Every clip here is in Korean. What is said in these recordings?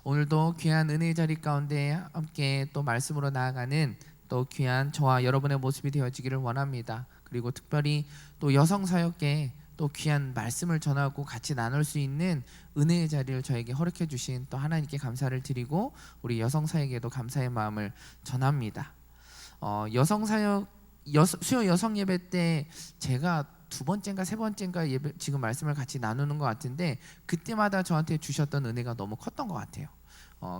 오늘도 귀한 은혜의 자리 가운데 함께 또 말씀으로 나아가는 또 귀한 저와 여러분의 모습이 되어지기를 원합니다. 그리고 특별히 또 여성 사역계 또 귀한 말씀을 전하고 같이 나눌 수 있는 은혜의 자리를 저에게 허락해 주신 또 하나님께 감사를 드리고 우리 여성 사역에도 감사의 마음을 전합니다. 여성 사역 수요 여성 예배 때 제가 두 번째인가 세 번째인가 예배, 지금 말씀을 같이 나누는 것 같은데 그때마다 저한테 주셨던 은혜가 너무 컸던 것 같아요.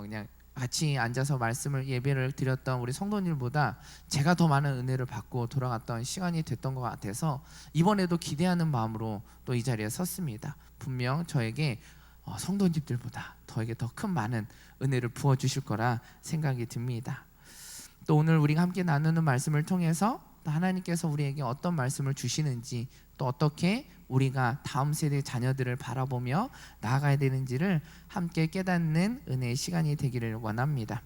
그냥 같이 앉아서 말씀을 예배를 드렸던 우리 성도님보다 제가 더 많은 은혜를 받고 돌아갔던 시간이 됐던 것 같아서 이번에도 기대하는 마음으로 또 이 자리에 섰습니다. 분명 저에게 성도님들보다 저에게 더 큰 많은 은혜를 부어주실 거라 생각이 듭니다. 또 오늘 우리가 함께 나누는 말씀을 통해서 또 하나님께서 우리에게 어떤 말씀을 주시는지 또 어떻게 우리가 다음 세대 자녀들을 바라보며 나아가야 되는지를 함께 깨닫는 은혜의 시간이 되기를 원합니다.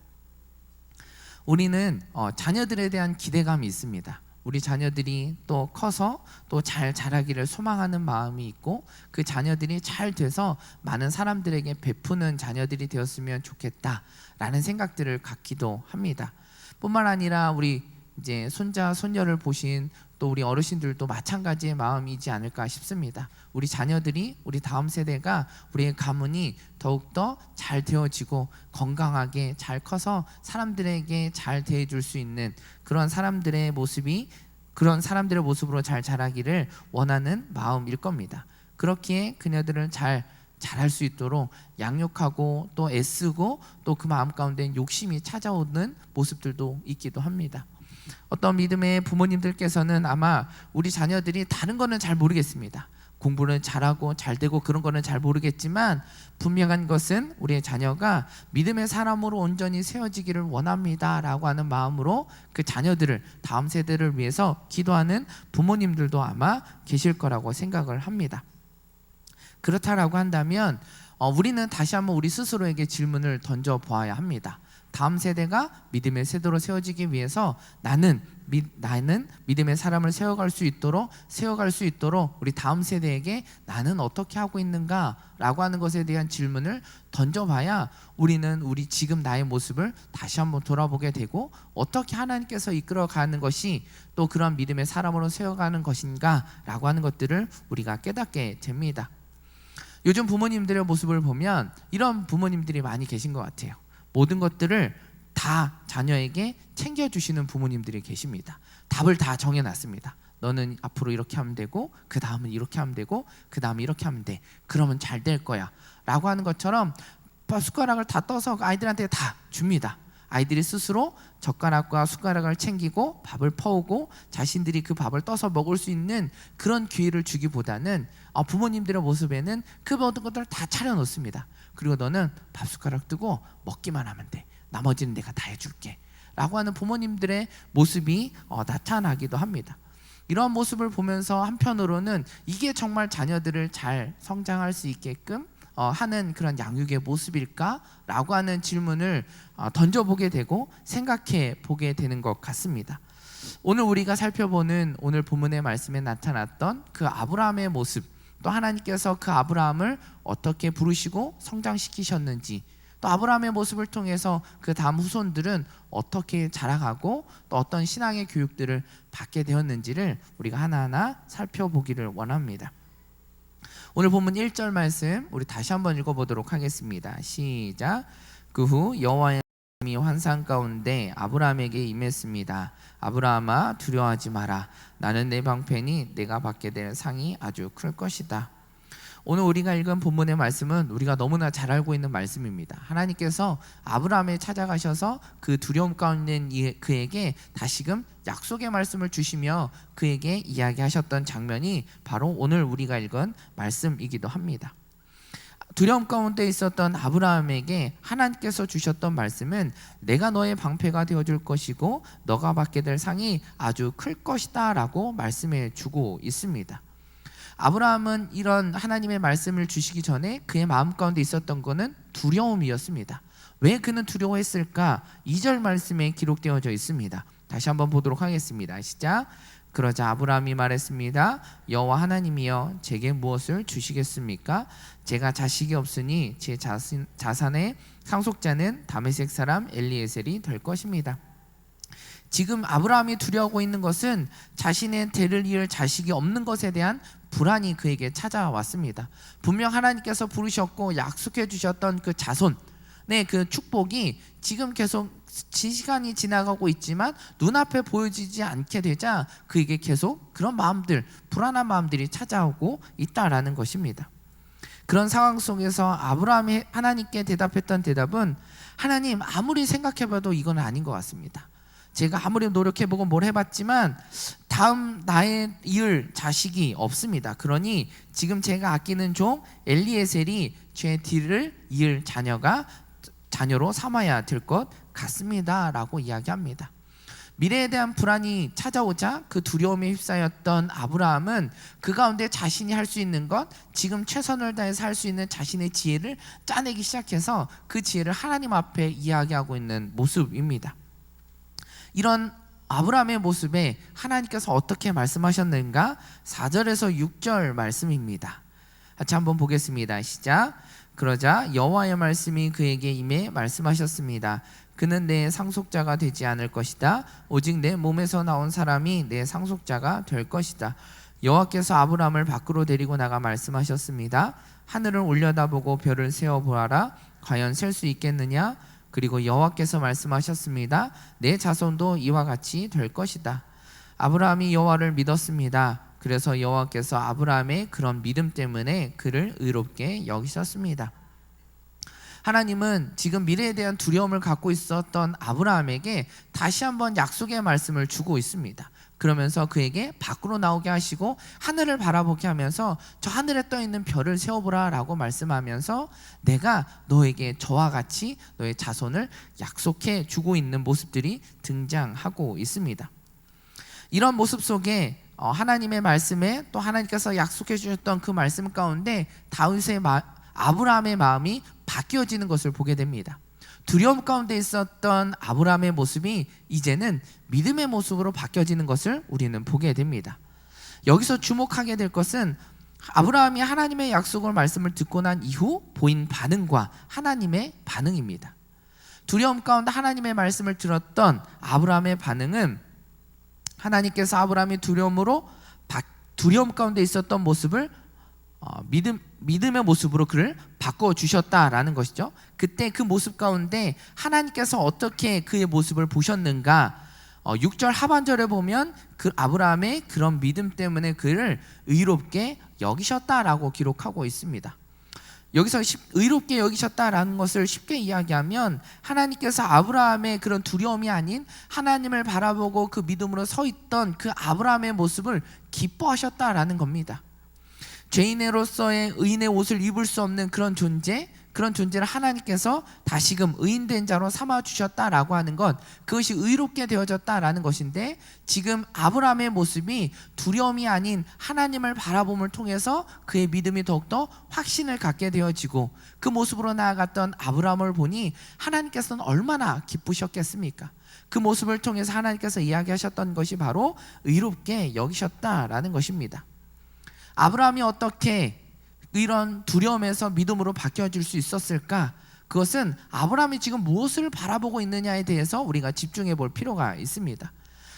우리는 자녀들에 대한 기대감이 있습니다. 우리 자녀들이 또 커서 또 잘 자라기를 소망하는 마음이 있고 그 자녀들이 잘 돼서 많은 사람들에게 베푸는 자녀들이 되었으면 좋겠다라는 생각들을 갖기도 합니다. 뿐만 아니라 우리 이제 손자 손녀를 보신 또 우리 어르신들도 마찬가지의 마음이지 않을까 싶습니다. 우리 자녀들이 우리 다음 세대가 우리의 가문이 더욱더 잘 되어지고 건강하게 잘 커서 사람들에게 잘 대해줄 수 있는 그런 사람들의 모습으로 잘 자라기를 원하는 마음일 겁니다. 그렇기에 그녀들을 잘 잘할 수 있도록 양육하고 또 애쓰고 또 그 마음 가운데 욕심이 찾아오는 모습들도 있기도 합니다. 어떤 믿음의 부모님들께서는 아마 우리 자녀들이 다른 거는 잘 모르겠습니다. 공부는 잘하고 잘되고 그런 거는 잘 모르겠지만 분명한 것은 우리의 자녀가 믿음의 사람으로 온전히 세워지기를 원합니다 라고 하는 마음으로 그 자녀들을 다음 세대를 위해서 기도하는 부모님들도 아마 계실 거라고 생각을 합니다. 그렇다라고 한다면 우리는 다시 한번 우리 스스로에게 질문을 던져보아야 합니다. 다음 세대가 믿음의 세대로 세워지기 위해서 나는 믿음의 사람을 세워갈 수 있도록 우리 다음 세대에게 나는 어떻게 하고 있는가라고 하는 것에 대한 질문을 던져봐야 우리는 우리 지금 나의 모습을 다시 한번 돌아보게 되고 어떻게 하나님께서 이끌어가는 것이 또 그런 믿음의 사람으로 세워가는 것인가라고 하는 것들을 우리가 깨닫게 됩니다. 요즘 부모님들의 모습을 보면 이런 부모님들이 많이 계신 것 같아요. 모든 것들을 다 자녀에게 챙겨주시는 부모님들이 계십니다. 답을 다 정해놨습니다. 너는 앞으로 이렇게 하면 되고 그 다음은 이렇게 하면 되고 그 다음에 이렇게 하면 돼. 그러면 잘 될 거야 라고 하는 것처럼 숟가락을 다 떠서 아이들한테 다 줍니다. 아이들이 스스로 젓가락과 숟가락을 챙기고 밥을 퍼오고 자신들이 그 밥을 떠서 먹을 수 있는 그런 기회를 주기보다는 부모님들의 모습에는 그 모든 것들을 다 차려놓습니다. 그리고 너는 밥 숟가락 뜨고 먹기만 하면 돼. 나머지는 내가 다 해줄게 라고 하는 부모님들의 모습이 나타나기도 합니다. 이러한 모습을 보면서 한편으로는 이게 정말 자녀들을 잘 성장할 수 있게끔 하는 그런 양육의 모습일까? 라고 하는 질문을 던져보게 되고 생각해 보게 되는 것 같습니다. 오늘 우리가 살펴보는 오늘 본문의 말씀에 나타났던 그 아브라함의 모습, 또 하나님께서 그 아브라함을 어떻게 부르시고 성장시키셨는지, 또 아브라함의 모습을 통해서 그 다음 후손들은 어떻게 자라가고 또 어떤 신앙의 교육들을 받게 되었는지를 우리가 하나하나 살펴보기를 원합니다. 오늘 본문 1절 말씀 우리 다시 한번 읽어보도록 하겠습니다. 시작. 그 후 여호와의 말씀이 환상 가운데 아브라함에게 임했습니다. 아브라함아 두려워하지 마라. 나는 내 방편이 내가 받게 될 상이 아주 클 것이다. 오늘 우리가 읽은 본문의 말씀은 우리가 너무나 잘 알고 있는 말씀입니다. 하나님께서 아브라함에 찾아가셔서 그 두려움 가운데 그에게 다시금 약속의 말씀을 주시며 그에게 이야기하셨던 장면이 바로 오늘 우리가 읽은 말씀이기도 합니다. 두려움 가운데 있었던 아브라함에게 하나님께서 주셨던 말씀은 내가 너의 방패가 되어줄 것이고 너가 받게 될 상이 아주 클 것이다 라고 말씀해 주고 있습니다. 아브라함은 이런 하나님의 말씀을 주시기 전에 그의 마음 가운데 있었던 것은 두려움이었습니다. 왜 그는 두려워했을까? 2절 말씀에 기록되어져 있습니다. 다시 한번 보도록 하겠습니다. 시작. 그러자 아브라함이 말했습니다. 여호와 하나님이여 제게 무엇을 주시겠습니까? 제가 자식이 없으니 제 자산의 상속자는 다메섹 사람 엘리에셀이 될 것입니다. 지금 아브라함이 두려워하고 있는 것은 자신의 대를 이을 자식이 없는 것에 대한 불안이 그에게 찾아왔습니다. 분명 하나님께서 부르셨고 약속해 주셨던 그 자손, 그 축복이 지금 계속 시간이 지나가고 있지만 눈앞에 보여지지 않게 되자 그에게 계속 그런 마음들, 불안한 마음들이 찾아오고 있다라는 것입니다. 그런 상황 속에서 아브라함이 하나님께 대답했던 대답은, 하나님, 아무리 생각해봐도 이건 아닌 것 같습니다. 제가 아무리 노력해보고 뭘 해봤지만 다음 나의 이을 자식이 없습니다. 그러니 지금 제가 아끼는 종 엘리에셀이 제 뒤를 이을 자녀로 삼아야 될 것 같습니다 라고 이야기합니다. 미래에 대한 불안이 찾아오자 그 두려움에 휩싸였던 아브라함은 그 가운데 자신이 할 수 있는 것, 지금 최선을 다해서 할 수 있는 자신의 지혜를 짜내기 시작해서 그 지혜를 하나님 앞에 이야기하고 있는 모습입니다. 이런 아브라함의 모습에 하나님께서 어떻게 말씀하셨는가? 4절에서 6절 말씀입니다. 같이 한번 보겠습니다. 시작. 그러자 여호와의 말씀이 그에게 임해 말씀하셨습니다. 그는 내 상속자가 되지 않을 것이다. 오직 내 몸에서 나온 사람이 내 상속자가 될 것이다. 여호와께서 아브라함을 밖으로 데리고 나가 말씀하셨습니다. 하늘을 올려다보고 별을 세어보아라. 과연 셀 수 있겠느냐? 그리고 여호와께서 말씀하셨습니다. 내 자손도 이와 같이 될 것이다. 아브라함이 여호와를 믿었습니다. 그래서 여호와께서 아브라함의 그런 믿음 때문에 그를 의롭게 여기셨습니다. 하나님은 지금 미래에 대한 두려움을 갖고 있었던 아브라함에게 다시 한번 약속의 말씀을 주고 있습니다. 그러면서 그에게 밖으로 나오게 하시고 하늘을 바라보게 하면서 저 하늘에 떠있는 별을 세어보라 라고 말씀하면서 내가 너에게 저와 같이 너의 자손을 약속해 주고 있는 모습들이 등장하고 있습니다. 이런 모습 속에 하나님의 말씀에 또 하나님께서 약속해 주셨던 그 말씀 가운데 아브라함의 마음이 바뀌어지는 것을 보게 됩니다. 두려움 가운데 있었던 아브라함의 모습이 이제는 믿음의 모습으로 바뀌어지는 것을 우리는 보게 됩니다. 여기서 주목하게 될 것은 아브라함이 하나님의 약속을 말씀을 듣고 난 이후 보인 반응과 하나님의 반응입니다. 두려움 가운데 하나님의 말씀을 들었던 아브라함의 반응은 하나님께서 아브라함이 두려움 가운데 있었던 모습을 믿음의 모습으로 그를 바꿔주셨다라는 것이죠. 그때 그 모습 가운데 하나님께서 어떻게 그의 모습을 보셨는가? 6절 하반절에 보면 그 아브라함의 그런 믿음 때문에 그를 의롭게 여기셨다라고 기록하고 있습니다. 여기서 의롭게 여기셨다라는 것을 쉽게 이야기하면 하나님께서 아브라함의 그런 두려움이 아닌 하나님을 바라보고 그 믿음으로 서 있던 그 아브라함의 모습을 기뻐하셨다라는 겁니다. 죄인으로서의 의인의 옷을 입을 수 없는 그런 존재를 하나님께서 다시금 의인된 자로 삼아주셨다라고 하는 것, 그것이 의롭게 되어졌다라는 것인데, 지금 아브라함의 모습이 두려움이 아닌 하나님을 바라봄을 통해서 그의 믿음이 더욱더 확신을 갖게 되어지고 그 모습으로 나아갔던 아브라함을 보니 하나님께서는 얼마나 기쁘셨겠습니까? 그 모습을 통해서 하나님께서 이야기하셨던 것이 바로 의롭게 여기셨다라는 것입니다. 아브라함이 어떻게 이런 두려움에서 믿음으로 바뀌어질 수 있었을까? 그것은 아브라함이 지금 무엇을 바라보고 있느냐에 대해서 우리가 집중해 볼 필요가 있습니다.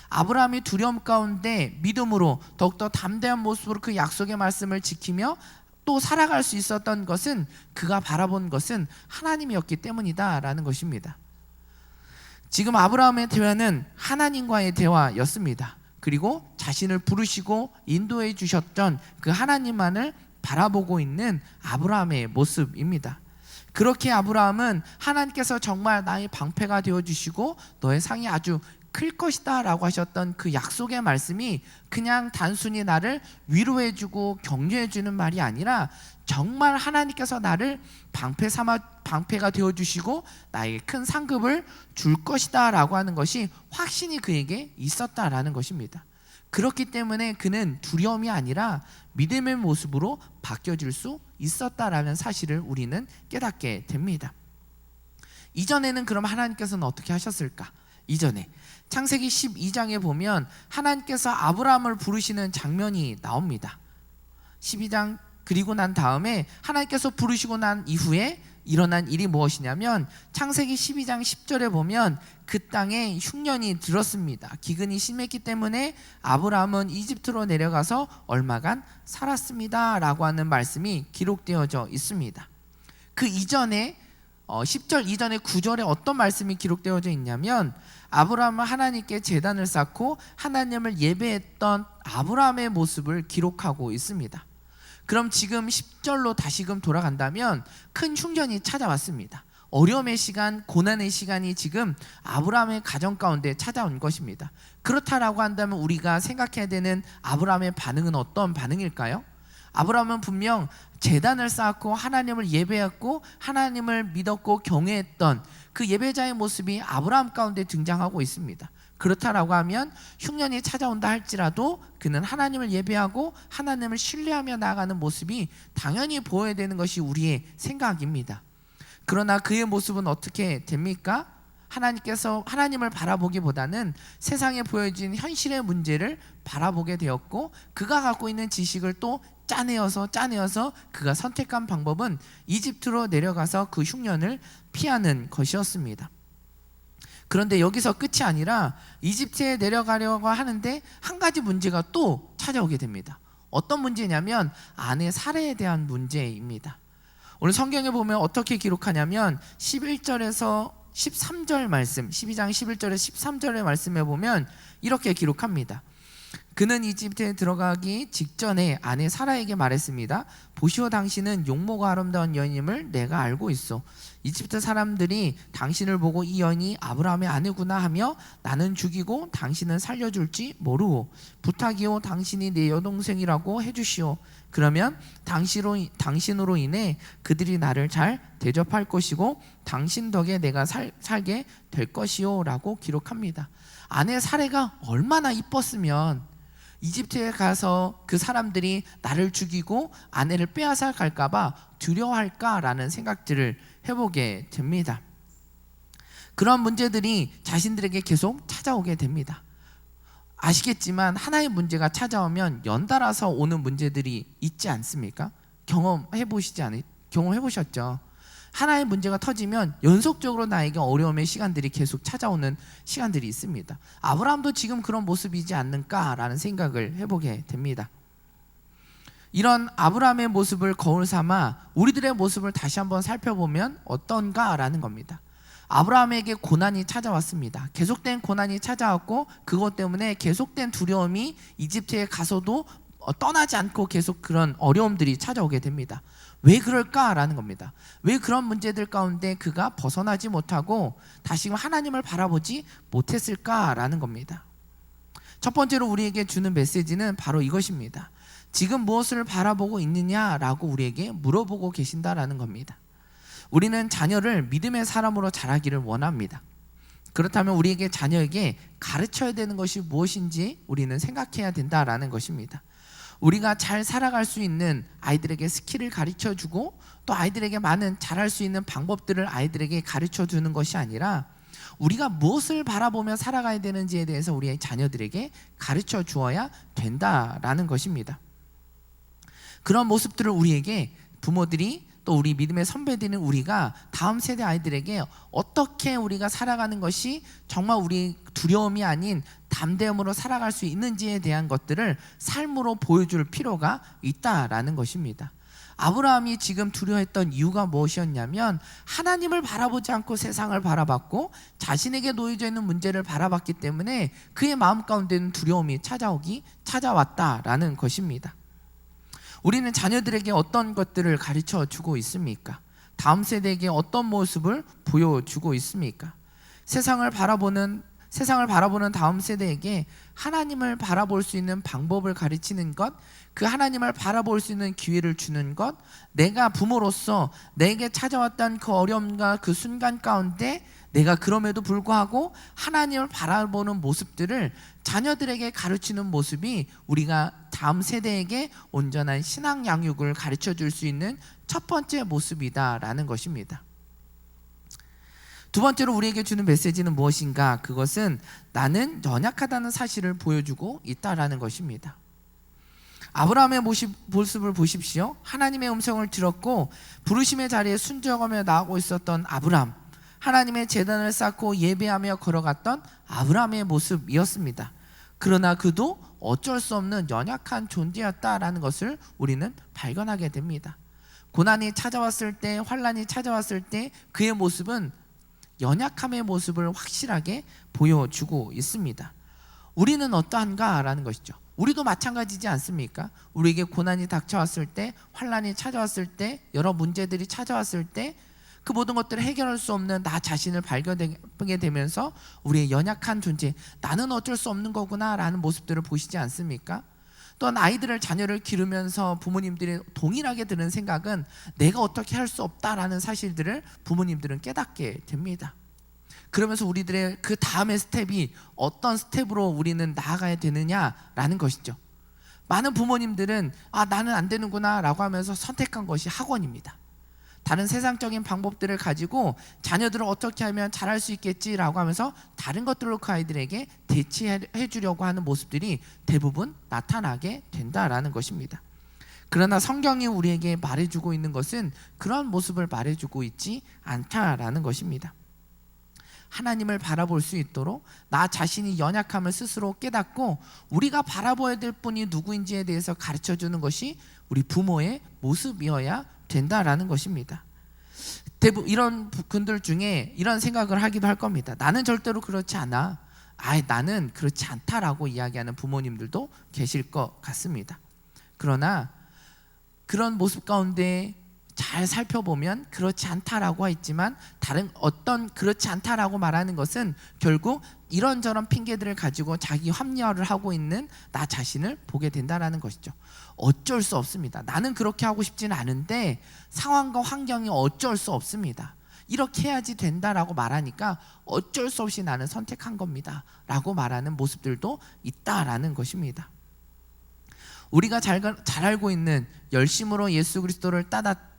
아브라함이 두려움 가운데 믿음으로 더욱더 담대한 모습으로 그 약속의 말씀을 지키며 또 살아갈 수 있었던 것은, 그가 바라본 것은 하나님이었기 때문이다라는 것입니다. 지금 아브라함의 대화는 하나님과의 대화였습니다. 그리고 자신을 부르시고 인도해 주셨던 그 하나님만을 바라보고 있는 아브라함의 모습입니다. 그렇게 아브라함은 하나님께서 정말 나의 방패가 되어주시고 너의 상이 아주 클 것이다 라고 하셨던 그 약속의 말씀이 그냥 단순히 나를 위로해주고 격려해주는 말이 아니라 정말 하나님께서 나를 방패가 되어주시고 나에게 큰 상급을 줄 것이다 라고 하는 것이 확신이 그에게 있었다라는 것입니다. 그렇기 때문에 그는 두려움이 아니라 믿음의 모습으로 바뀌어질 수 있었다라는 사실을 우리는 깨닫게 됩니다. 이전에는 그럼 하나님께서는 어떻게 하셨을까? 이전에 창세기 12장에 보면 하나님께서 아브라함을 부르시는 장면이 나옵니다. 12장 그리고 난 다음에 하나님께서 부르시고 난 이후에 일어난 일이 무엇이냐면 창세기 12장 10절에 보면 그 땅에 흉년이 들었습니다. 기근이 심했기 때문에 아브라함은 이집트로 내려가서 얼마간 살았습니다 라고 하는 말씀이 기록되어져 있습니다. 그 이전에 10절 이전에 9절에 어떤 말씀이 기록되어져 있냐면 아브라함은 하나님께 제단을 쌓고 하나님을 예배했던 아브라함의 모습을 기록하고 있습니다. 그럼 지금 10절로 다시금 돌아간다면 큰 흉년이 찾아왔습니다. 어려움의 시간, 고난의 시간이 지금 아브라함의 가정 가운데 찾아온 것입니다. 그렇다라고 한다면 우리가 생각해야 되는 아브라함의 반응은 어떤 반응일까요? 아브라함은 분명 제단을 쌓고 하나님을 예배했고 하나님을 믿었고 경외했던 그 예배자의 모습이 아브라함 가운데 등장하고 있습니다. 그렇다라고 하면 흉년이 찾아온다 할지라도 그는 하나님을 예배하고 하나님을 신뢰하며 나아가는 모습이 당연히 보여야 되는 것이 우리의 생각입니다. 그러나 그의 모습은 어떻게 됩니까? 하나님께서 하나님을 바라보기보다는 세상에 보여진 현실의 문제를 바라보게 되었고 그가 갖고 있는 지식을 또 짜내어서 그가 선택한 방법은 이집트로 내려가서 그 흉년을 피하는 것이었습니다. 그런데 여기서 끝이 아니라 이집트에 내려가려고 하는데 한 가지 문제가 또 찾아오게 됩니다. 어떤 문제냐면 아내 사레에 대한 문제입니다. 오늘 성경에 보면 어떻게 기록하냐면 11절에서 13절 말씀, 12장 11절에서 13절의 말씀에 보면 이렇게 기록합니다. 그는 이집트에 들어가기 직전에 아내 사라에게 말했습니다. 보시오, 당신은 용모가 아름다운 여인임을 내가 알고 있어. 이집트 사람들이 당신을 보고 이 여인이 아브라함의 아내구나 하며 나는 죽이고 당신은 살려줄지 모르고 부탁이오, 당신이 내 여동생이라고 해주시오. 그러면 당신으로 인해 그들이 나를 잘 대접할 것이고 당신 덕에 내가 살게 될 것이오 라고 기록합니다. 아내 사레가 얼마나 이뻤으면 이집트에 가서 그 사람들이 나를 죽이고 아내를 빼앗아 갈까봐 두려워할까라는 생각들을 해보게 됩니다. 그런 문제들이 자신들에게 계속 찾아오게 됩니다. 아시겠지만 하나의 문제가 찾아오면 연달아서 오는 문제들이 있지 않습니까? 경험해 보셨죠? 하나의 문제가 터지면 연속적으로 나에게 어려움의 시간들이 계속 찾아오는 시간들이 있습니다. 아브라함도 지금 그런 모습이지 않는가라는 생각을 해보게 됩니다. 이런 아브라함의 모습을 거울 삼아 우리들의 모습을 다시 한번 살펴보면 어떤가라는 겁니다. 아브라함에게 고난이 찾아왔습니다. 계속된 고난이 찾아왔고 그것 때문에 계속된 두려움이 이집트에 가서도 떠나지 않고 계속 그런 어려움들이 찾아오게 됩니다. 왜 그럴까라는 겁니다. 왜 그런 문제들 가운데 그가 벗어나지 못하고 다시금 하나님을 바라보지 못했을까라는 겁니다. 첫 번째로 우리에게 주는 메시지는 바로 이것입니다. 지금 무엇을 바라보고 있느냐라고 우리에게 물어보고 계신다라는 겁니다. 우리는 자녀를 믿음의 사람으로 자라기를 원합니다. 그렇다면 우리에게 자녀에게 가르쳐야 되는 것이 무엇인지 우리는 생각해야 된다라는 것입니다. 우리가 잘 살아갈 수 있는 아이들에게 스킬을 가르쳐주고 또 아이들에게 많은 잘할 수 있는 방법들을 아이들에게 가르쳐주는 것이 아니라 우리가 무엇을 바라보며 살아가야 되는지에 대해서 우리의 자녀들에게 가르쳐 주어야 된다라는 것입니다. 그런 모습들을 우리에게 부모들이 또 우리 믿음의 선배들은 우리가 다음 세대 아이들에게 어떻게 우리가 살아가는 것이 정말 우리 두려움이 아닌 담대함으로 살아갈 수 있는지에 대한 것들을 삶으로 보여줄 필요가 있다라는 것입니다. 아브라함이 지금 두려워했던 이유가 무엇이었냐면 하나님을 바라보지 않고 세상을 바라봤고 자신에게 놓여져 있는 문제를 바라봤기 때문에 그의 마음 가운데는 두려움이 찾아왔다라는 것입니다. 우리는 자녀들에게 어떤 것들을 가르쳐 주고 있습니까? 다음 세대에게 어떤 모습을 보여주고 있습니까? 세상을 바라보는 다음 세대에게 하나님을 바라볼 수 있는 방법을 가르치는 것, 그 하나님을 바라볼 수 있는 기회를 주는 것, 내가 부모로서 내게 찾아왔던 그 어려움과 그 순간 가운데 내가 그럼에도 불구하고 하나님을 바라보는 모습들을 자녀들에게 가르치는 모습이 우리가 다음 세대에게 온전한 신앙 양육을 가르쳐 줄 수 있는 첫 번째 모습이다라는 것입니다. 두 번째로 우리에게 주는 메시지는 무엇인가? 그것은 나는 연약하다는 사실을 보여주고 있다라는 것입니다. 아브라함의 모습을 보십시오. 하나님의 음성을 들었고 부르심의 자리에 순종하며 나아가고 있었던 아브라함, 하나님의 제단을 쌓고 예배하며 걸어갔던 아브라함의 모습이었습니다. 그러나 그도 어쩔 수 없는 연약한 존재였다라는 것을 우리는 발견하게 됩니다. 고난이 찾아왔을 때, 환난이 찾아왔을 때 그의 모습은 연약함의 모습을 확실하게 보여주고 있습니다. 우리는 어떠한가라는 것이죠. 우리도 마찬가지지 않습니까? 우리에게 고난이 닥쳐왔을 때, 환난이 찾아왔을 때, 여러 문제들이 찾아왔을 때 그 모든 것들을 해결할 수 없는 나 자신을 발견하게 되면서 우리의 연약한 존재, 나는 어쩔 수 없는 거구나 라는 모습들을 보시지 않습니까? 또한 아이들을, 자녀를 기르면서 부모님들이 동일하게 드는 생각은 내가 어떻게 할 수 없다라는 사실들을 부모님들은 깨닫게 됩니다. 그러면서 우리들의 그 다음의 스텝이 어떤 스텝으로 우리는 나아가야 되느냐라는 것이죠. 많은 부모님들은 나는 안 되는구나 라고 하면서 선택한 것이 학원입니다. 다른 세상적인 방법들을 가지고 자녀들을 어떻게 하면 잘할 수 있겠지라고 하면서 다른 것들로 그 아이들에게 대치해 주려고 하는 모습들이 대부분 나타나게 된다라는 것입니다. 그러나 성경이 우리에게 말해주고 있는 것은 그런 모습을 말해주고 있지 않다라는 것입니다. 하나님을 바라볼 수 있도록 나 자신이 연약함을 스스로 깨닫고 우리가 바라봐야 될 분이 누구인지에 대해서 가르쳐주는 것이 우리 부모의 모습이어야 된다라는 것입니다. 대부분 이런 분들 중에 이런 생각을 하기도 할 겁니다. 나는 절대로 그렇지 않아. 나는 그렇지 않다라고 이야기하는 부모님들도 계실 것 같습니다. 그러나 그런 모습 가운데 잘 살펴보면 그렇지 않다라고 했지만 다른 어떤 그렇지 않다라고 말하는 것은 결국 이런저런 핑계들을 가지고 자기 합리화를 하고 있는 나 자신을 보게 된다라는 것이죠. 어쩔 수 없습니다. 나는 그렇게 하고 싶지는 않은데 상황과 환경이 어쩔 수 없습니다. 이렇게 해야지 된다라고 말하니까 어쩔 수 없이 나는 선택한 겁니다 라고 말하는 모습들도 있다라는 것입니다. 우리가 잘 알고 있는 열심으로 예수 그리스도를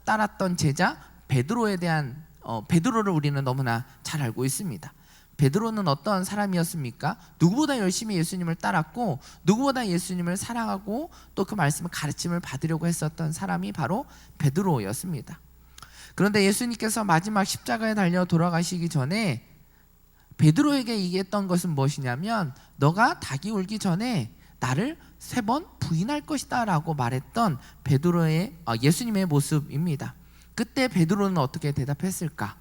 따랐던 제자 베드로에 대한 베드로를 우리는 너무나 잘 알고 있습니다. 베드로는 어떤 사람이었습니까? 누구보다 열심히 예수님을 따랐고 누구보다 예수님을 사랑하고 또 그 말씀을 가르침을 받으려고 했었던 사람이 바로 베드로였습니다. 그런데 예수님께서 마지막 십자가에 달려 돌아가시기 전에 베드로에게 얘기했던 것은 무엇이냐면 너가 닭이 울기 전에 나를 3번 부인할 것이다 라고 말했던 베드로의 예수님의 모습입니다. 그때 베드로는 어떻게 대답했을까?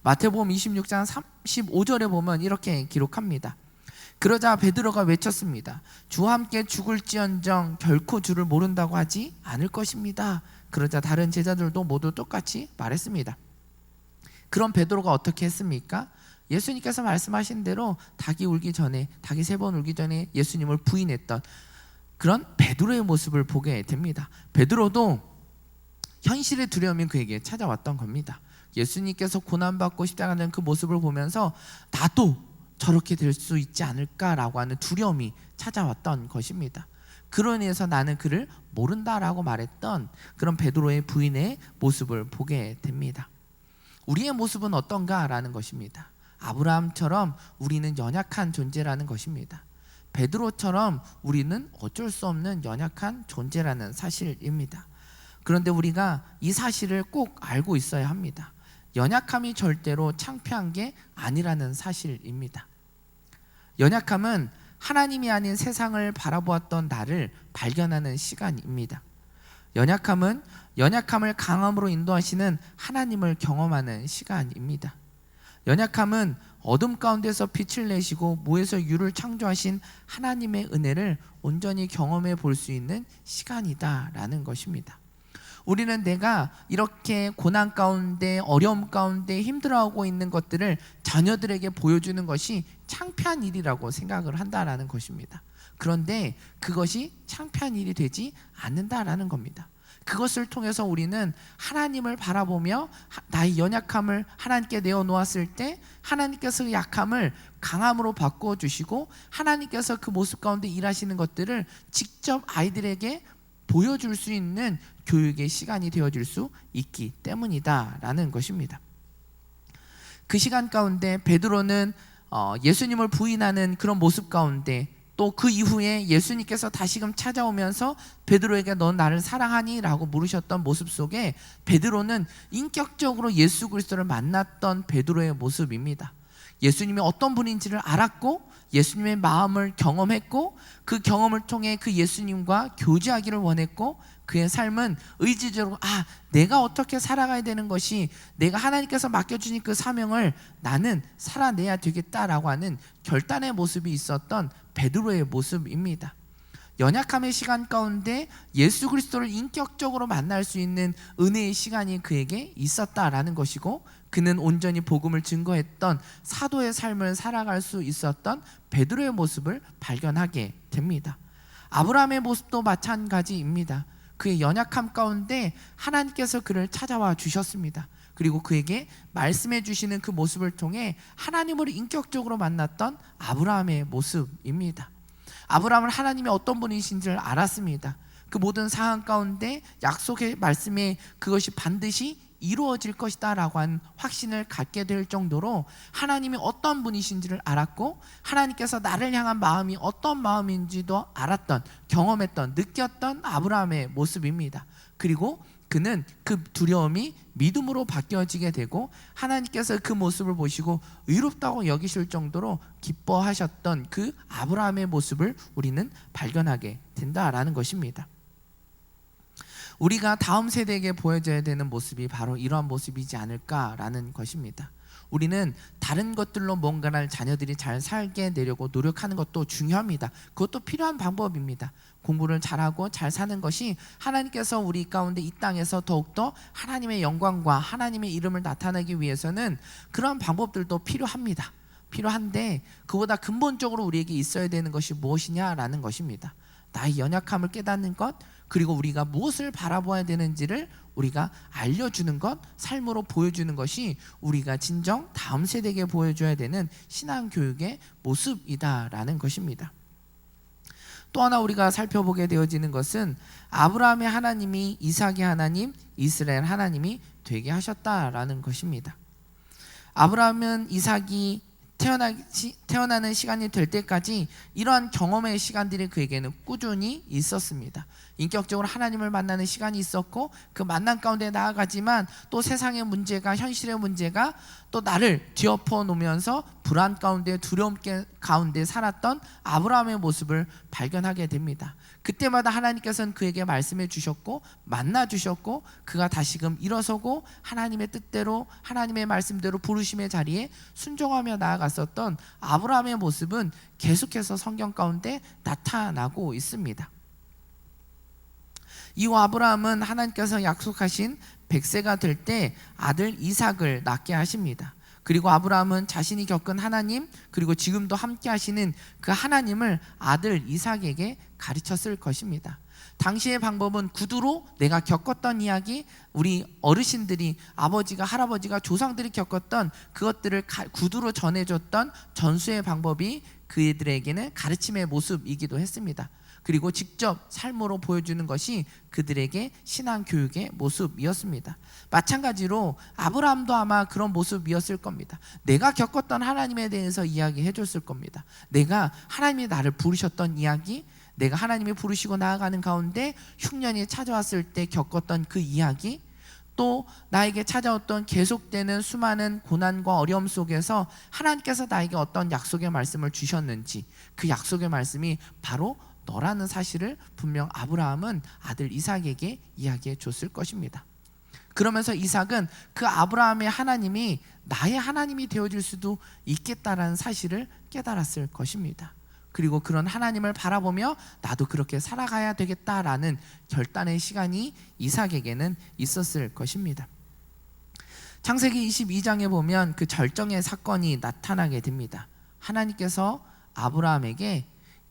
마태복음 26장 35절에 보면 이렇게 기록합니다. 그러자 베드로가 외쳤습니다. 주와 함께 죽을지언정 결코 주를 모른다고 하지 않을 것입니다. 그러자 다른 제자들도 모두 똑같이 말했습니다. 그럼 베드로가 어떻게 했습니까? 예수님께서 말씀하신 대로 닭이 3번 울기 전에 예수님을 부인했던 그런 베드로의 모습을 보게 됩니다. 베드로도 현실의 두려움이 그에게 찾아왔던 겁니다. 예수님께서 고난받고 십자가는 그 모습을 보면서 나도 저렇게 될 수 있지 않을까라고 하는 두려움이 찾아왔던 것입니다. 그로 인해서 나는 그를 모른다라고 말했던 그런 베드로의 부인의 모습을 보게 됩니다. 우리의 모습은 어떤가라는 것입니다. 아브라함처럼 우리는 연약한 존재라는 것입니다. 베드로처럼 우리는 어쩔 수 없는 연약한 존재라는 사실입니다. 그런데 우리가 이 사실을 꼭 알고 있어야 합니다. 연약함이 절대로 창피한 게 아니라는 사실입니다. 연약함은 하나님이 아닌 세상을 바라보았던 나를 발견하는 시간입니다. 연약함을 강함으로 인도하시는 하나님을 경험하는 시간입니다. 연약함은 어둠 가운데서 빛을 내시고 무에서 유를 창조하신 하나님의 은혜를 온전히 경험해 볼 수 있는 시간이다라는 것입니다. 우리는 내가 이렇게 고난 가운데 어려움 가운데 힘들어하고 있는 것들을 자녀들에게 보여주는 것이 창피한 일이라고 생각을 한다라는 것입니다. 그런데 그것이 창피한 일이 되지 않는다라는 겁니다. 그것을 통해서 우리는 하나님을 바라보며 나의 연약함을 하나님께 내어놓았을 때 하나님께서 그 약함을 강함으로 바꾸어 주시고 하나님께서 그 모습 가운데 일하시는 것들을 직접 아이들에게 보여줄 수 있는 교육의 시간이 되어줄 수 있기 때문이다라는 것입니다. 그 시간 가운데 베드로는 예수님을 부인하는 그런 모습 가운데, 또 그 이후에 예수님께서 다시금 찾아오면서 베드로에게 너 나를 사랑하니? 라고 물으셨던 모습 속에 베드로는 인격적으로 예수 그리스도를 만났던 베드로의 모습입니다. 예수님이 어떤 분인지를 알았고 예수님의 마음을 경험했고 그 경험을 통해 그 예수님과 교제하기를 원했고, 그의 삶은 의지적으로 내가 어떻게 살아가야 되는 것이, 내가 하나님께서 맡겨주신 그 사명을 나는 살아내야 되겠다라고 하는 결단의 모습이 있었던 베드로의 모습입니다. 연약함의 시간 가운데 예수 그리스도를 인격적으로 만날 수 있는 은혜의 시간이 그에게 있었다라는 것이고, 그는 온전히 복음을 증거했던 사도의 삶을 살아갈 수 있었던 베드로의 모습을 발견하게 됩니다. 아브라함의 모습도 마찬가지입니다. 그의 연약함 가운데 하나님께서 그를 찾아와 주셨습니다. 그리고 그에게 말씀해 주시는 그 모습을 통해 하나님을 인격적으로 만났던 아브라함의 모습입니다. 아브라함은 하나님이 어떤 분이신지를 알았습니다. 그 모든 상황 가운데 약속의 말씀에 그것이 반드시 이루어질 것이다 라고 하는 확신을 갖게 될 정도로 하나님이 어떤 분이신지를 알았고, 하나님께서 나를 향한 마음이 어떤 마음인지도 알았던, 경험했던, 느꼈던 아브라함의 모습입니다. 그리고 그는 그 두려움이 믿음으로 바뀌어지게 되고, 하나님께서 그 모습을 보시고 의롭다고 여기실 정도로 기뻐하셨던 그 아브라함의 모습을 우리는 발견하게 된다라는 것입니다. 우리가 다음 세대에게 보여줘야 되는 모습이 바로 이러한 모습이지 않을까라는 것입니다. 우리는 다른 것들로 뭔가를 자녀들이 잘 살게 되려고 노력하는 것도 중요합니다. 그것도 필요한 방법입니다. 공부를 잘하고 잘 사는 것이 하나님께서 우리 가운데 이 땅에서 더욱더 하나님의 영광과 하나님의 이름을 나타내기 위해서는 그런 방법들도 필요합니다. 필요한데 그보다 근본적으로 우리에게 있어야 되는 것이 무엇이냐라는 것입니다. 나의 연약함을 깨닫는 것, 그리고 우리가 무엇을 바라보아야 되는지를 우리가 알려주는 것, 삶으로 보여주는 것이 우리가 진정 다음 세대에게 보여줘야 되는 신앙교육의 모습이다라는 것입니다. 또 하나 우리가 살펴보게 되어지는 것은 아브라함의 하나님이 이삭의 하나님, 이스라엘 하나님이 되게 하셨다라는 것입니다. 아브라함은 이삭이 태어나는 시간이 될 때까지 이러한 경험의 시간들이 그에게는 꾸준히 있었습니다. 인격적으로 하나님을 만나는 시간이 있었고, 그 만남 가운데 나아가지만 또 세상의 문제가, 현실의 문제가 또 나를 뒤엎어 놓으면서 불안 가운데, 두려움 가운데 살았던 아브라함의 모습을 발견하게 됩니다. 그때마다 하나님께서는 그에게 말씀해 주셨고 만나 주셨고, 그가 다시금 일어서고 하나님의 뜻대로, 하나님의 말씀대로 부르심의 자리에 순종하며 나아갔었던 아브라함의 모습은 계속해서 성경 가운데 나타나고 있습니다. 이후 아브라함은 하나님께서 약속하신 100세가 될 때 아들 이삭을 낳게 하십니다. 그리고 아브라함은 자신이 겪은 하나님, 그리고 지금도 함께 하시는 그 하나님을 아들 이삭에게 가르쳤을 것입니다. 당시의 방법은 구두로 내가 겪었던 이야기, 우리 어르신들이, 아버지가, 할아버지가, 조상들이 겪었던 그것들을 구두로 전해줬던 전수의 방법이 그들에게는 가르침의 모습이기도 했습니다. 그리고 직접 삶으로 보여주는 것이 그들에게 신앙교육의 모습이었습니다. 마찬가지로 아브라함도 아마 그런 모습이었을 겁니다. 내가 겪었던 하나님에 대해서 이야기해 줬을 겁니다. 내가 하나님이 나를 부르셨던 이야기, 내가 하나님이 부르시고 나아가는 가운데 흉년이 찾아왔을 때 겪었던 그 이야기, 또 나에게 찾아왔던 계속되는 수많은 고난과 어려움 속에서 하나님께서 나에게 어떤 약속의 말씀을 주셨는지, 그 약속의 말씀이 바로 너라는 사실을 분명 아브라함은 아들 이삭에게 이야기해 줬을 것입니다. 그러면서 이삭은 그 아브라함의 하나님이 나의 하나님이 되어줄 수도 있겠다라는 사실을 깨달았을 것입니다. 그리고 그런 하나님을 바라보며 나도 그렇게 살아가야 되겠다라는 결단의 시간이 이삭에게는 있었을 것입니다. 창세기 22장에 보면 그 절정의 사건이 나타나게 됩니다. 하나님께서 아브라함에게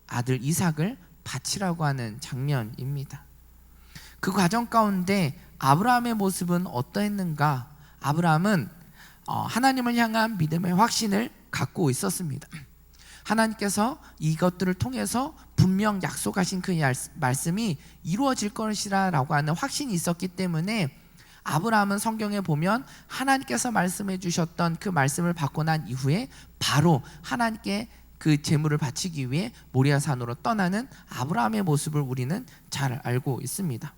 아들 이삭을 바치라고 하는 장면입니다. 그 과정 가운데 아브라함의 모습은 어떠했는가? 아브라함은 하나님을 향한 믿음의 확신을 갖고 있었습니다. 하나님께서 이것들을 통해서 분명 약속하신 그 말씀이 이루어질 것이라고 하는 확신이 있었기 때문에 아브라함은 성경에 보면 하나님께서 말씀해 주셨던 그 말씀을 받고 난 이후에 바로 하나님께 그 제물을 바치기 위해 모리아 산으로 떠나는 아브라함의 모습을 우리는 잘 알고 있습니다.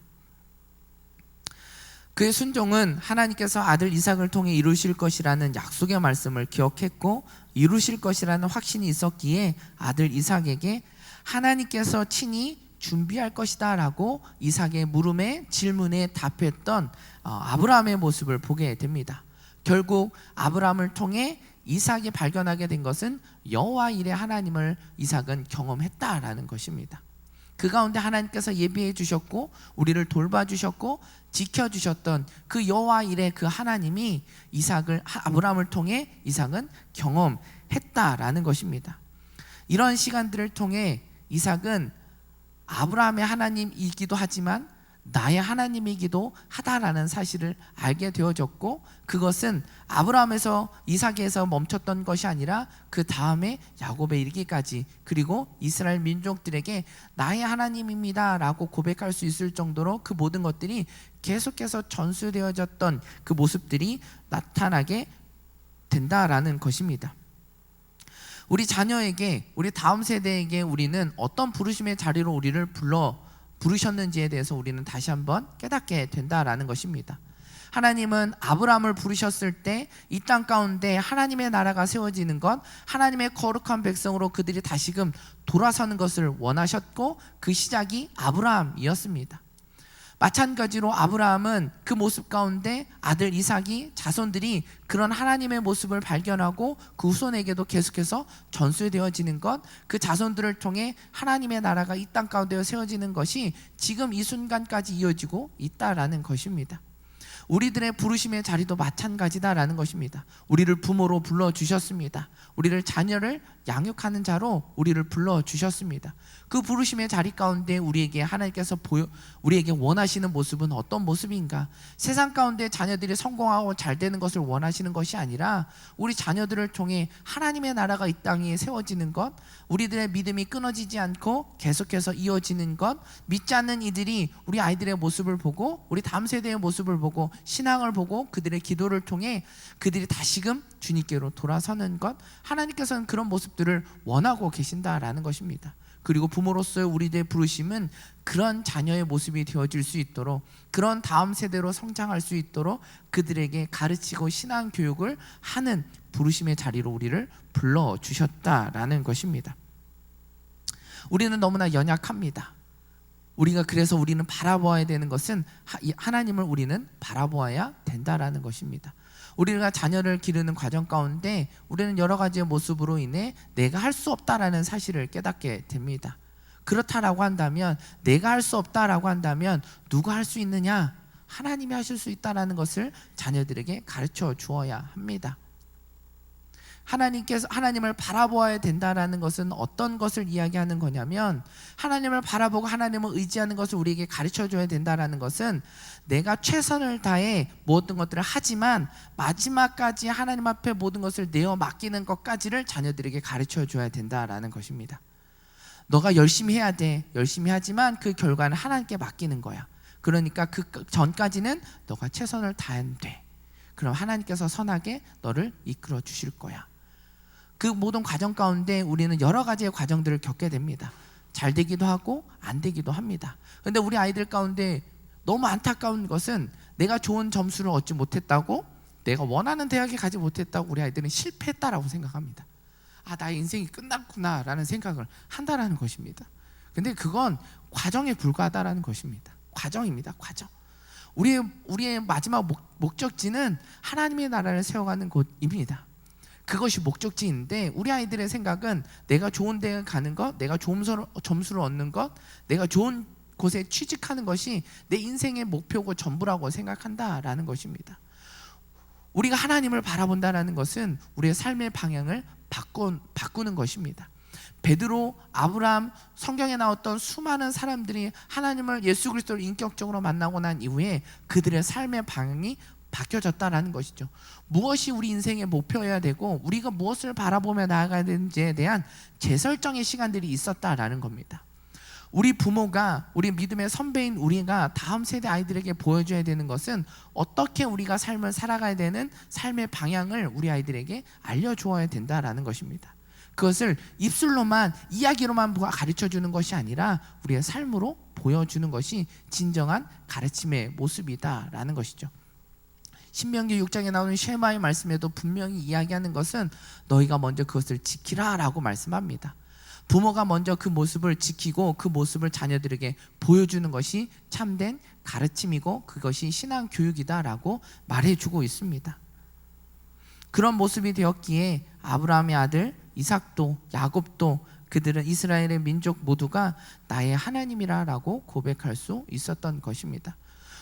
그의 순종은 하나님께서 아들 이삭을 통해 이루실 것이라는 약속의 말씀을 기억했고 이루실 것이라는 확신이 있었기에 아들 이삭에게 하나님께서 친히 준비할 것이다 라고 이삭의 물음에 질문에 답했던 아브라함의 모습을 보게 됩니다. 결국 아브라함을 통해 이삭이 발견하게 된 것은 여호와 일의 하나님을 이삭은 경험했다라는 것입니다. 그 가운데 하나님께서 예비해 주셨고 우리를 돌봐주셨고 지켜주셨던 그 여호와 일의 그 하나님이 아브라함을 통해 이삭은 경험했다라는 것입니다. 이런 시간들을 통해 이삭은 아브라함의 하나님이기도 하지만 나의 하나님이기도 하다라는 사실을 알게 되어졌고 그것은 아브라함에서 이삭에서 멈췄던 것이 아니라 그 다음에 야곱에 이르기까지 그리고 이스라엘 민족들에게 나의 하나님입니다 라고 고백할 수 있을 정도로 그 모든 것들이 계속해서 전수되어졌던 그 모습들이 나타나게 된다라는 것입니다. 우리 자녀에게 우리 다음 세대에게 우리는 어떤 부르심의 자리로 우리를 부르셨는지에 대해서 우리는 다시 한번 깨닫게 된다라는 것입니다. 하나님은 아브라함을 부르셨을 때 이 땅 가운데 하나님의 나라가 세워지는 것, 하나님의 거룩한 백성으로 그들이 다시금 돌아서는 것을 원하셨고 그 시작이 아브라함이었습니다. 마찬가지로 아브라함은 그 모습 가운데 아들 이삭이 자손들이 그런 하나님의 모습을 발견하고 그 후손에게도 계속해서 전수되어지는 것, 그 자손들을 통해 하나님의 나라가 이 땅 가운데 세워지는 것이 지금 이 순간까지 이어지고 있다라는 것입니다. 우리들의 부르심의 자리도 마찬가지다라는 것입니다. 우리를 부모로 불러주셨습니다. 우리를 자녀를 양육하는 자로 우리를 불러주셨습니다. 그 부르심의 자리 가운데 우리에게 하나님께서 우리에게 원하시는 모습은 어떤 모습인가? 세상 가운데 자녀들이 성공하고 잘 되는 것을 원하시는 것이 아니라 우리 자녀들을 통해 하나님의 나라가 이 땅에 세워지는 것, 우리들의 믿음이 끊어지지 않고 계속해서 이어지는 것, 믿지 않는 이들이 우리 아이들의 모습을 보고 우리 다음 세대의 모습을 보고 신앙을 보고 그들의 기도를 통해 그들이 다시금 주님께로 돌아서는 것, 하나님께서는 그런 모습들을 원하고 계신다라는 것입니다. 그리고 부모로서의 우리들의 부르심은 그런 자녀의 모습이 되어질 수 있도록 그런 다음 세대로 성장할 수 있도록 그들에게 가르치고 신앙 교육을 하는 부르심의 자리로 우리를 불러주셨다라는 것입니다. 우리는 너무나 연약합니다. 그래서 우리는 바라보아야 되는 것은 하나님을 우리는 바라보아야 된다라는 것입니다. 우리가 자녀를 기르는 과정 가운데 우리는 여러 가지의 모습으로 인해 내가 할 수 없다라는 사실을 깨닫게 됩니다. 그렇다라고 한다면 내가 할 수 없다라고 한다면 누가 할 수 있느냐? 하나님이 하실 수 있다라는 것을 자녀들에게 가르쳐 주어야 합니다. 하나님을 바라보아야 된다라는 것은 어떤 것을 이야기하는 거냐면 하나님을 바라보고 하나님을 의지하는 것을 우리에게 가르쳐줘야 된다라는 것은 내가 최선을 다해 모든 것들을 하지만 마지막까지 하나님 앞에 모든 것을 내어 맡기는 것까지를 자녀들에게 가르쳐줘야 된다라는 것입니다. 너가 열심히 해야 돼. 열심히 하지만 그 결과는 하나님께 맡기는 거야. 그러니까 그 전까지는 너가 최선을 다하면 돼. 그럼 하나님께서 선하게 너를 이끌어 주실 거야. 그 모든 과정 가운데 우리는 여러 가지의 과정들을 겪게 됩니다. 잘 되기도 하고 안 되기도 합니다. 그런데 우리 아이들 가운데 너무 안타까운 것은 내가 좋은 점수를 얻지 못했다고, 내가 원하는 대학에 가지 못했다고 우리 아이들은 실패했다라고 생각합니다. 나의 인생이 끝났구나 라는 생각을 한다라는 것입니다. 근데 그건 과정에 불과하다라는 것입니다. 과정입니다. 과정. 우리의 마지막 목적지는 하나님의 나라를 세워가는 곳입니다. 그것이 목적지인데 우리 아이들의 생각은 내가 좋은 대학 가는 것, 내가 좋은 점수를 얻는 것, 내가 좋은 곳에 취직하는 것이 내 인생의 목표고 전부라고 생각한다라는 것입니다. 우리가 하나님을 바라본다라는 것은 우리의 삶의 방향을 바꾸는 것입니다. 베드로, 아브라함, 성경에 나왔던 수많은 사람들이 하나님을 예수 그리스도를 인격적으로 만나고 난 이후에 그들의 삶의 방향이 바뀌어졌다는 것이죠. 무엇이 우리 인생의 목표여야 되고 우리가 무엇을 바라보며 나아가야 되는지에 대한 재설정의 시간들이 있었다라는 겁니다. 우리 부모가, 우리 믿음의 선배인 우리가 다음 세대 아이들에게 보여줘야 되는 것은 어떻게 우리가 삶을 살아가야 되는 삶의 방향을 우리 아이들에게 알려주어야 된다라는 것입니다. 그것을 입술로만, 이야기로만 가르쳐주는 것이 아니라 우리의 삶으로 보여주는 것이 진정한 가르침의 모습이다라는 것이죠. 신명기 6장에 나오는 쉐마의 말씀에도 분명히 이야기하는 것은 너희가 먼저 그것을 지키라라고 말씀합니다. 부모가 먼저 그 모습을 지키고 그 모습을 자녀들에게 보여주는 것이 참된 가르침이고 그것이 신앙 교육이다라고 말해주고 있습니다. 그런 모습이 되었기에 아브라함의 아들 이삭도 야곱도 그들은 이스라엘의 민족 모두가 나의 하나님이라고 고백할 수 있었던 것입니다.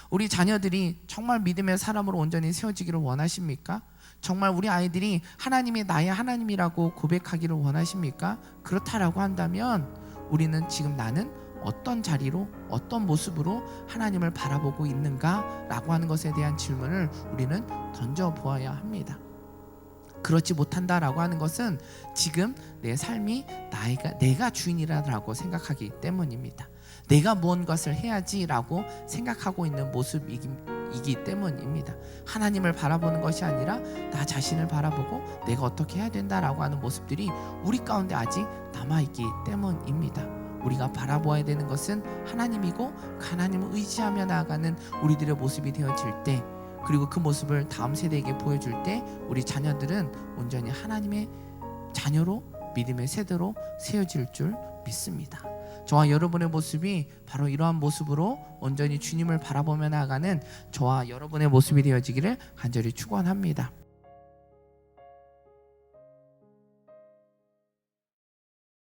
우리 자녀들이 정말 믿음의 사람으로 온전히 세워지기를 원하십니까? 정말 우리 아이들이 하나님이 나의 하나님이라고 고백하기를 원하십니까? 그렇다라고 한다면 우리는 지금 나는 어떤 자리로, 어떤 모습으로 하나님을 바라보고 있는가라고 하는 것에 대한 질문을 우리는 던져보아야 합니다. 그렇지 못한다라고 하는 것은 지금 내 삶이 내가 주인이라고 생각하기 때문입니다. 내가 무언가를 해야지라고 생각하고 있는 모습이기 때문입니다. 하나님을 바라보는 것이 아니라 나 자신을 바라보고 내가 어떻게 해야 된다라고 하는 모습들이 우리 가운데 아직 남아있기 때문입니다. 우리가 바라보아야 되는 것은 하나님이고 그 하나님을 의지하며 나아가는 우리들의 모습이 되어질 때, 그리고 그 모습을 다음 세대에게 보여줄 때 우리 자녀들은 온전히 하나님의 자녀로, 믿음의 세대로 세워질 줄 믿습니다. 저와 여러분의 모습이 바로 이러한 모습으로 온전히 주님을 바라보며 나아가는 저와 여러분의 모습이 되어지기를 간절히 축원합니다.